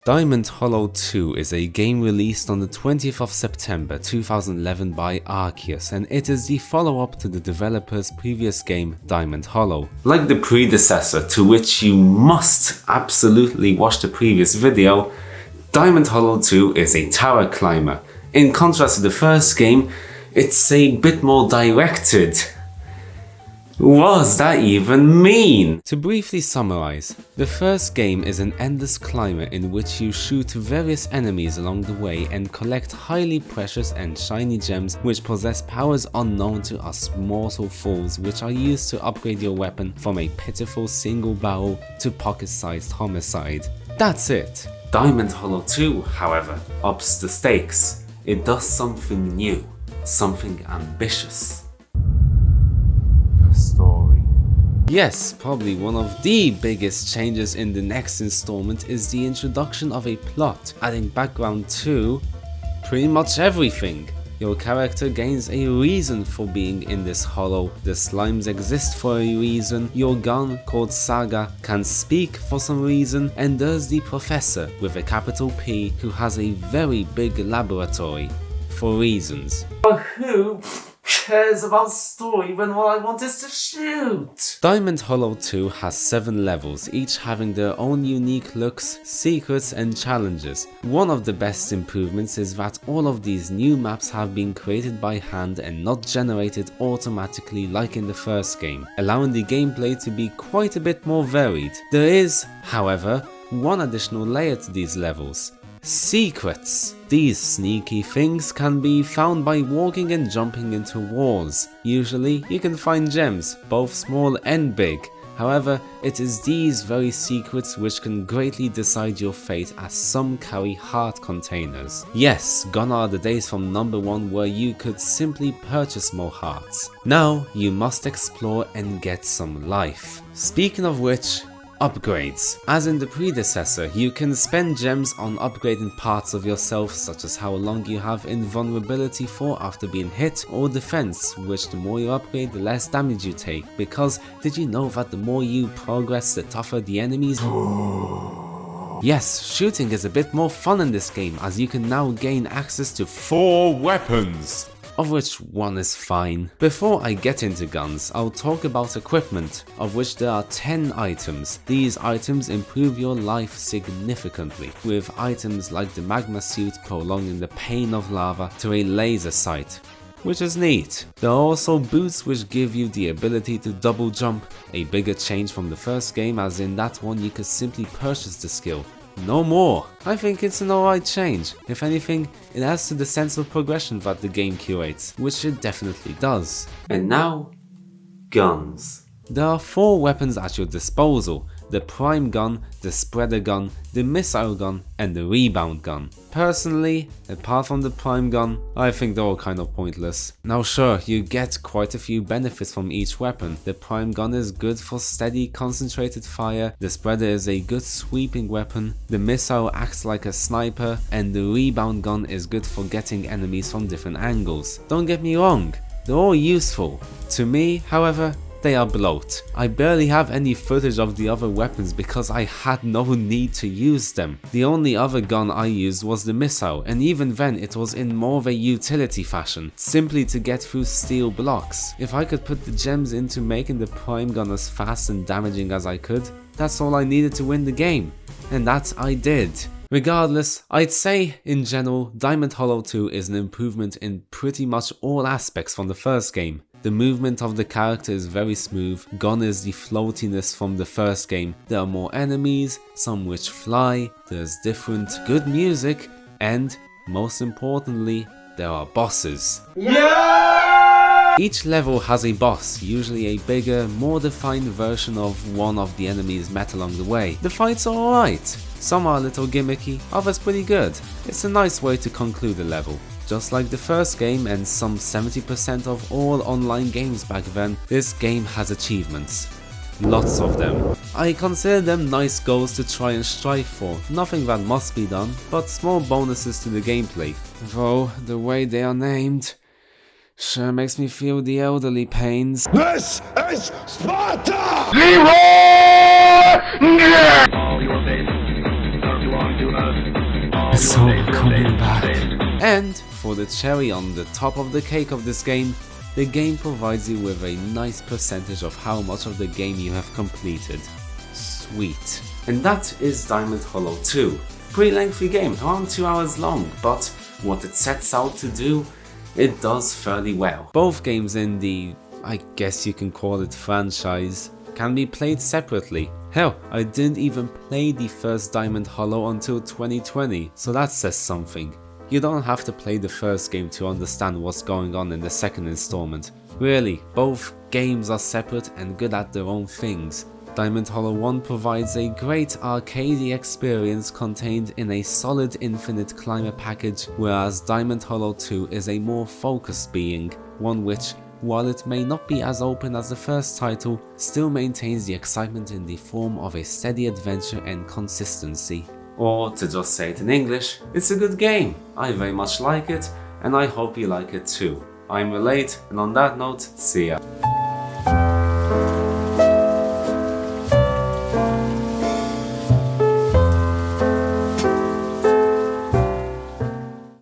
Diamond Hollow 2 is a game released on the 20th of September 2011 by Arceus, and it is the follow-up to the developer's previous game Diamond Hollow. Like the predecessor, to which you must absolutely watch the previous video, Diamond Hollow 2 is a tower climber. In contrast to the first game, it's a bit more directed. What does that even mean? To briefly summarize, the first game is an endless climber in which you shoot various enemies along the way and collect highly precious and shiny gems which possess powers unknown to us mortal fools, which are used to upgrade your weapon from a pitiful single barrel to pocket-sized homicide. That's it. Diamond Hollow 2, however, ups the stakes. It does something new, something ambitious. Story. Yes, probably one of the biggest changes in the next installment is the introduction of a plot, adding background to pretty much everything. Your character gains a reason for being in this hollow, the slimes exist for a reason, your gun, called Saga, can speak for some reason, and there's the Professor, with a capital P, who has a very big laboratory, for reasons. But who cares about story when all I want is to shoot? Diamond Hollow 2 has 7 levels, each having their own unique looks, secrets and challenges. One of the best improvements is that all of these new maps have been created by hand and not generated automatically like in the first game, allowing the gameplay to be quite a bit more varied. There is, however, one additional layer to these levels. Secrets. These sneaky things can be found by walking and jumping into walls. Usually you can find gems, both small and big. However, it is these very secrets which can greatly decide your fate, as some carry heart containers. Yes, gone are the days from number 1 where you could simply purchase more hearts. Now you must explore and get some life. Speaking of which, upgrades. As in the predecessor, you can spend gems on upgrading parts of yourself, such as how long you have invulnerability for after being hit, or defense, which the more you upgrade the less damage you take, because did you know that the more you progress the tougher the enemies? Yes, shooting is a bit more fun in this game, as you can now gain access to 4 weapons, of which one is fine. Before I get into guns, I'll talk about equipment, of which there are 10 items. These items improve your life significantly, with items like the magma suit prolonging the pain of lava to a laser sight, which is neat. There are also boots which give you the ability to double jump, a bigger change from the first game, as in that one you could simply purchase the skill. No more. I think it's an alright change. If anything, it adds to the sense of progression that the game curates, which it definitely does. And now, guns. There are 4 weapons at your disposal: the prime gun, the spreader gun, the missile gun, and the rebound gun. Personally, apart from the prime gun, I think they're all kind of pointless. Now sure, you get quite a few benefits from each weapon. The prime gun is good for steady, concentrated fire, the spreader is a good sweeping weapon, the missile acts like a sniper, and the rebound gun is good for getting enemies from different angles. Don't get me wrong, they're all useful. To me, however, they are bloat. I barely have any footage of the other weapons because I had no need to use them. The only other gun I used was the missile, and even then it was in more of a utility fashion, simply to get through steel blocks. If I could put the gems into making the prime gun as fast and damaging as I could, that's all I needed to win the game. And that I did. Regardless, I'd say, in general, Diamond Hollow 2 is an improvement in pretty much all aspects from the first game. The movement of the character is very smooth, gone is the floatiness from the first game. There are more enemies, some which fly, there's different good music, and, most importantly, there are bosses. Yeah! Each level has a boss, usually a bigger, more defined version of one of the enemies met along the way. The fights are alright. Some are a little gimmicky, others pretty good. It's a nice way to conclude a level. Just like the first game and some 70% of all online games back then, this game has achievements. Lots of them. I consider them nice goals to try and strive for, nothing that must be done, but small bonuses to the gameplay. Though, the way they are named sure makes me feel the elderly pains. This is Sparta! All your faith, serve belong to us. Yes, I'm coming back. And for the cherry on the top of the cake of this game, the game provides you with a nice percentage of how much of the game you have completed. Sweet. And that is Diamond Hollow 2. Pretty lengthy game, around 2 hours long, but what it sets out to do, it does fairly well. Both games in the, I guess you can call it franchise, can be played separately. Hell, I didn't even play the first Diamond Hollow until 2020, so that says something. You don't have to play the first game to understand what's going on in the second installment. Really, both games are separate and good at their own things. Diamond Hollow 1 provides a great arcadey experience contained in a solid infinite climber package, whereas Diamond Hollow 2 is a more focused being, one which, while it may not be as open as the first title, still maintains the excitement in the form of a steady adventure and consistency. Or to just say it in English, it's a good game. I very much like it, and I hope you like it too. I'm Relate, and on that note, see ya.